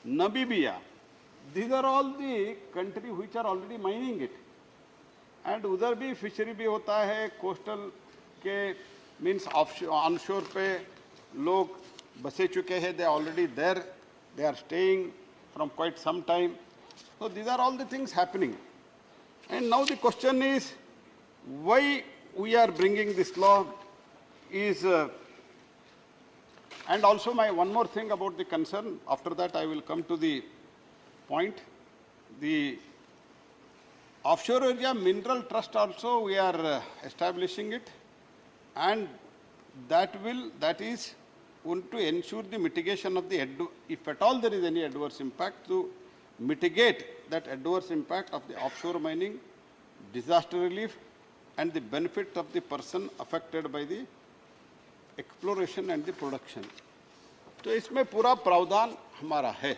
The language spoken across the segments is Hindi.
Namibia. These are all the country which are already mining it. And उधर भी फिशरी भी होता है, कोस्टल के मीन्स ऑनशोर पे लोग बसे चुके हैं, they are already there, they are staying from quite some time. So these are all the things happening. And now the question is, why we are bringing this law is, and also one more thing about the concern, after that I will come to the point. The offshore area mineral trust also we are establishing it, and that is going to ensure the mitigation of the, if at all there is any adverse impact, to mitigate that adverse impact of the offshore mining, disaster relief, and the benefit of the person affected by the exploration and the production. तो इसमें पूरा प्रावधान हमारा है.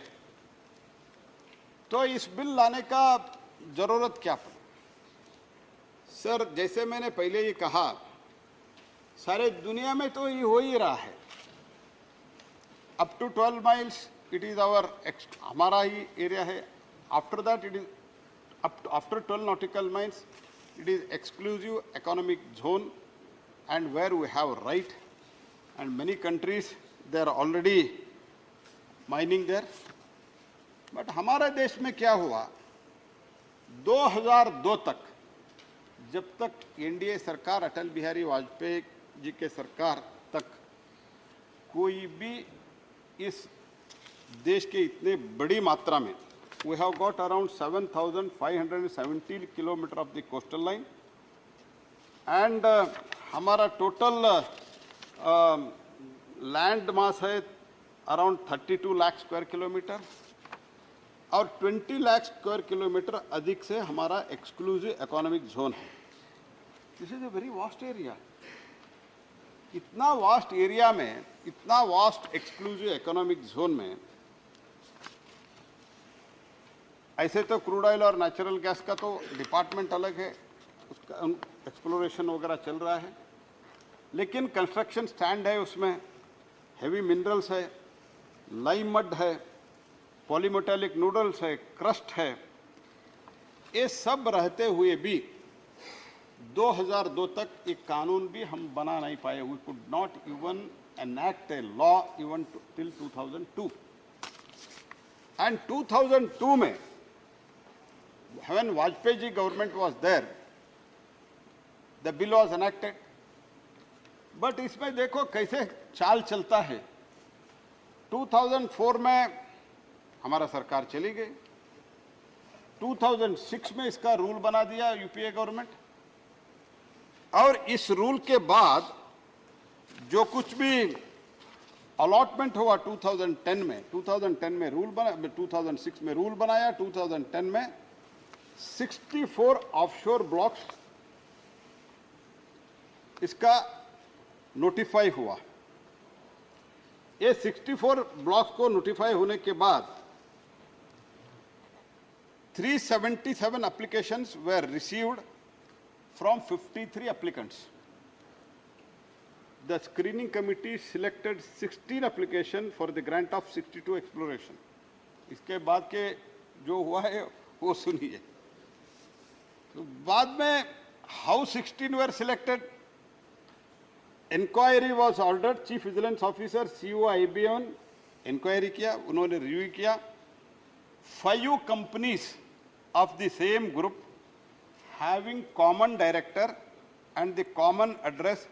तो इस बिल लाने का जरूरत क्या पड़ी? सर, जैसे मैंने पहले ही कहा, सारे दुनिया में तो ये हो ही रहा है. Up to 12 miles it is हमारा ही एरिया है. After that it is after 12 nautical miles it is exclusive economic zone, and where we have right, and many countries they are already mining there. But हमारे देश में क्या हुआ, 2002 तक, जब तक एनडीए सरकार, अटल बिहारी वाजपेयी जी के सरकार तक, कोई भी इस देश के इतने बड़ी मात्रा में, we have got around 7,517 kilometers of the coastal line, and हमारा total land mass है around 32 lakh square kilometer, और 20 lakh square kilometer अधिक से हमारा exclusive economic zone है. This is a very vast area. इतना vast area में, इतना vast exclusive economic zone में, ऐसे तो क्रूड ऑयल और नेचुरल गैस का तो डिपार्टमेंट अलग है, उसका एक्सप्लोरेशन वगैरह चल रहा है, लेकिन कंस्ट्रक्शन स्टैंड है, उसमें हेवी मिनरल्स है, लाइम मड है, पॉलीमेटेलिक नूडल्स है, क्रस्ट है. ये सब रहते हुए भी 2002 तक एक कानून भी हम बना नहीं पाए. We could not even enact a law even till 2002. And 2002 में when Vajpayee ji government was there, the bill was enacted. But इसमें देखो कैसे चाल चलता है. 2004 में हमारा सरकार चली गई, 2006 में इसका रूल बना दिया यूपीए गवर्नमेंट, और इस रूल के बाद जो कुछ भी अलॉटमेंट हुआ 2010 में रूल बना, 2006 में रूल बनाया, 2010 में 64 ऑफशोर ब्लॉक्स इसका नोटिफाई हुआ. ये 64 ब्लॉक्स को नोटिफाई होने के बाद 377 applications were received from 53 applicants. The screening committee selected 16 applications for the grant of 62 exploration. इसके बाद के जो हुआ है वो सुनिए. तो बाद में how 16 were selected, inquiry was ordered. Chief Vigilance Officer CO IBM inquiry किया, उन्होंने रिव्यू किया. 5 companies of the same group having common director and the common address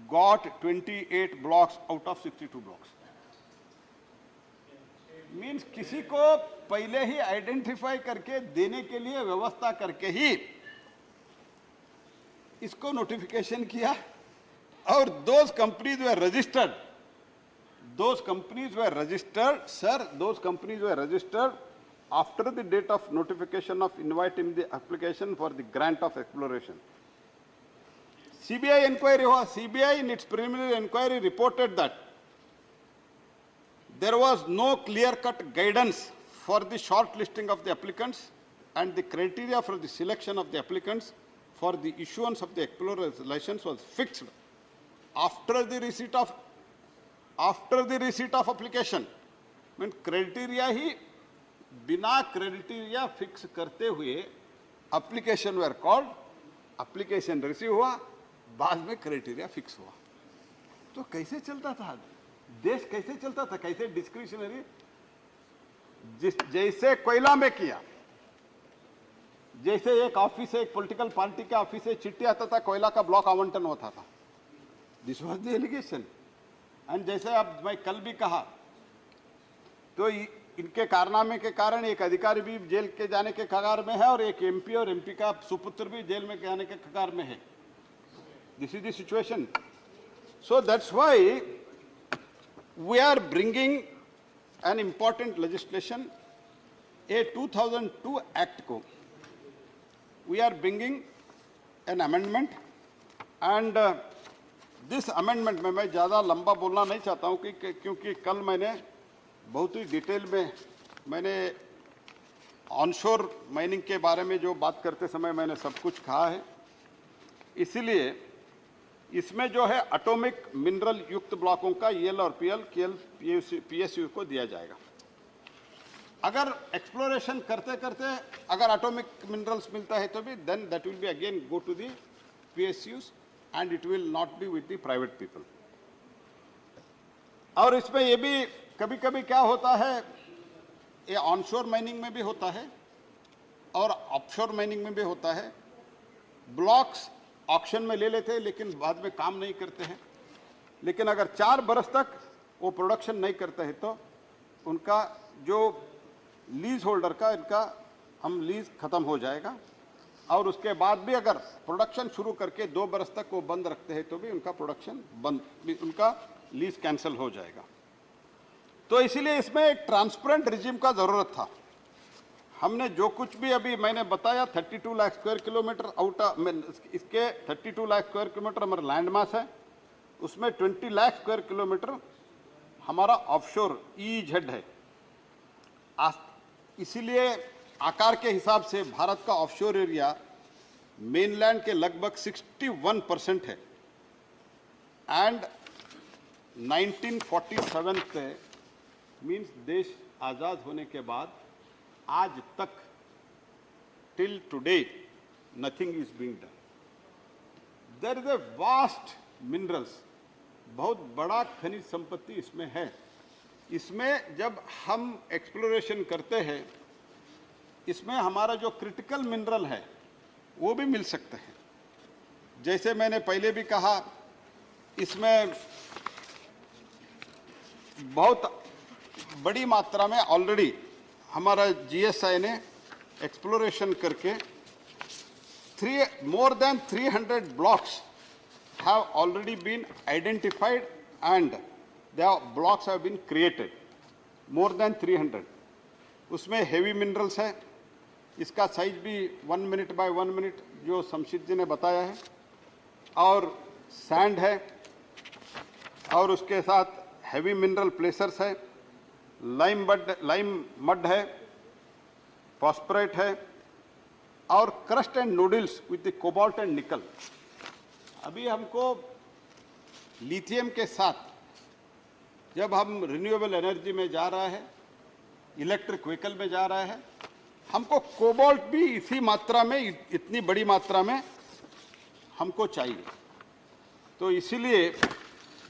got 28 blocks out of 62 blocks. Means किसी को पहले ही आइडेंटिफाई करके देने के लिए व्यवस्था करके ही इसको नोटिफिकेशन किया, और those companies were registered. Those companies were registered, sir. Those companies were registered after the date of notification of inviting the application for the grant of exploration. CBI inquiry हुआ. CBI in its preliminary inquiry reported that there was no clear-cut guidance for the shortlisting of the applicants, and the criteria for the selection of the applicants for the issuance of the explorer license was fixed after the receipt of application, mean criteria ही बिना क्राइटेरिया फिक्स करते हुए application were called, application receive हुआ, बाद में क्राइटेरिया फिक्स हुआ। तो कैसे चलता था देश, कैसे चलता था, कैसे डिस्क्रिशनरी, जैसे कोयला में किया, जैसे एक ऑफिस से, एक पॉलिटिकल पार्टी के ऑफिस से चिट्ठी आता था, कोयला का ब्लॉक आवंटन होता था, this was the allegation. And जैसे अब मैं कल भी कहा, तो इनके कारनामे के कारण एक अधिकारी भी जेल के जाने के कगार में है और एक एमपी और एमपी का सुपुत्र भी जेल में जाने के कगार में है। This is the situation. So that's why we are bringing an important legislation, a 2002 act को we are bringing an amendment and this amendment में मैं ज़्यादा लंबा बोलना नहीं चाहता हूँ क्योंकि कल मैंने बहुत ही डिटेल में मैंने ऑनशोर माइनिंग के बारे में जो बात करते समय मैंने सब कुछ कहा है। इसीलिए इसमें जो है एटॉमिक मिनरल युक्त ब्लॉकों का ईएल और पीएल, केएल, पीएसयू को दिया जाएगा। अगर एक्सप्लोरेशन करते करते अगर एटॉमिक मिनरल्स मिलता है तो भी then that will be again go to the PSUs and it will not be with the private people. और इसमें ये भी कभी कभी क्या होता है, ये ऑनशोर माइनिंग में भी होता है और ऑफशोर माइनिंग में भी होता है। ब्लॉक्स ऑक्शन में ले लेते हैं लेकिन बाद में काम नहीं करते हैं, लेकिन अगर 4 बरस तक वो प्रोडक्शन नहीं करते हैं तो उनका जो लीज होल्डर का इनका हम लीज खत्म हो जाएगा। और उसके बाद भी अगर प्रोडक्शन शुरू करके 2 बरस तक वो बंद रखते हैं तो भी उनका प्रोडक्शन बंद, उनका लीज कैंसिल हो जाएगा। तो इसीलिए इसमें एक ट्रांसपेरेंट रिजिम का जरूरत था। हमने जो कुछ भी अभी मैंने बताया 32 लाख स्क्वायर किलोमीटर आउट, इसके 32 लाख स्क्वायर किलोमीटर हमारा लैंड मास है, उसमें 20 लाख स्क्वायर किलोमीटर हमारा ऑफशोर EEZ है। इसीलिए आकार के हिसाब से भारत का ऑफशोर एरिया मेनलैंड के लगभग 61% है। एंड 1947 से मीन्स देश आजाद होने के बाद आज तक till today nothing is being done. There is a vast minerals, बहुत बड़ा खनिज संपत्ति इसमें है। इसमें जब हम एक्सप्लोरेशन करते हैं, इसमें हमारा जो क्रिटिकल मिनरल है वो भी मिल सकते हैं। जैसे मैंने पहले भी कहा, इसमें बहुत बड़ी मात्रा में ऑलरेडी हमारा GSI ने एक्सप्लोरेशन करके more than 300 blocks have already been identified and the blocks have been created, more than 300। उसमें हेवी मिनरल्स है, इसका साइज भी 1 मिनट बाय 1 मिनट जो शमशीद जी ने बताया है, और सैंड है, और उसके साथ हेवी मिनरल प्लेसर्स है, लाइम मड है, फॉस्फोरेट है, और crust and noodles with the cobalt and निकल। अभी हमको लिथियम के साथ जब हम रिन्यूएबल एनर्जी में जा रहा है, इलेक्ट्रिक व्हीकल में जा रहा है, हमको कोबाल्ट भी इसी मात्रा में, इतनी बड़ी मात्रा में हमको चाहिए। तो इसीलिए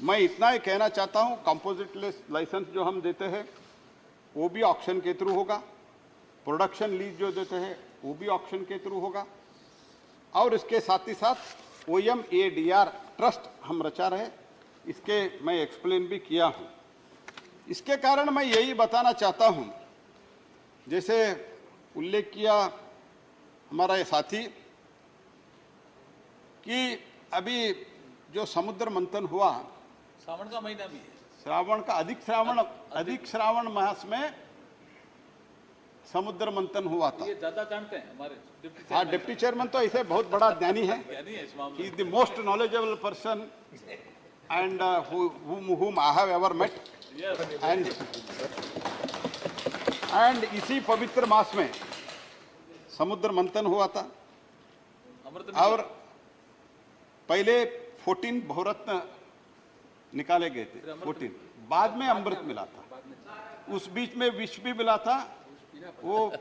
मैं इतना ही कहना चाहता हूं, कंपोजिट लाइसेंस जो हम देते हैं वो भी ऑक्शन के थ्रू होगा, प्रोडक्शन लीज जो देते हैं वो भी ऑक्शन के थ्रू होगा, और इसके साथ ही साथ OMADR ट्रस्ट हम रचा रहे, इसके मैं एक्सप्लेन भी किया हूं। इसके कारण मैं यही बताना चाहता हूं, जैसे उल्लेख किया हमारा ये साथी कि अभी जो समुद्र मंथन हुआ, श्रावण का महीना भी है, श्रावण का अधिक श्रावण मास में समुद्र मंथन हुआ था। ये ज्यादा जानते हैं हमारे डिप्टी हाँ, डिप्टी चेयरमैन तो ऐसे बहुत बड़ा ज्ञानी है, ज्ञानी है इस मामले he is the most knowledgeable person and whom I have ever met। And इसी पवित्र मास में समुद्र मंथन हुआ था, अमृत और पहले 14 बहुरत्न निकाले गए थे, 14, बाद में अमृत मिला था। उस बीच में विष भी मिला था, वो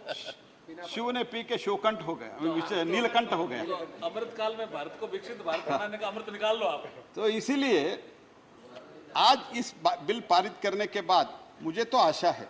शिव ने पी के शोकंठ हो गया, नीलकंठ हो गया। तो अमृत काल में भारत को विकसित भारत बनाने का अमृत निकाल लो आप। तो इसीलिए आज इस बिल पारित करने के बाद मुझे तो आशा है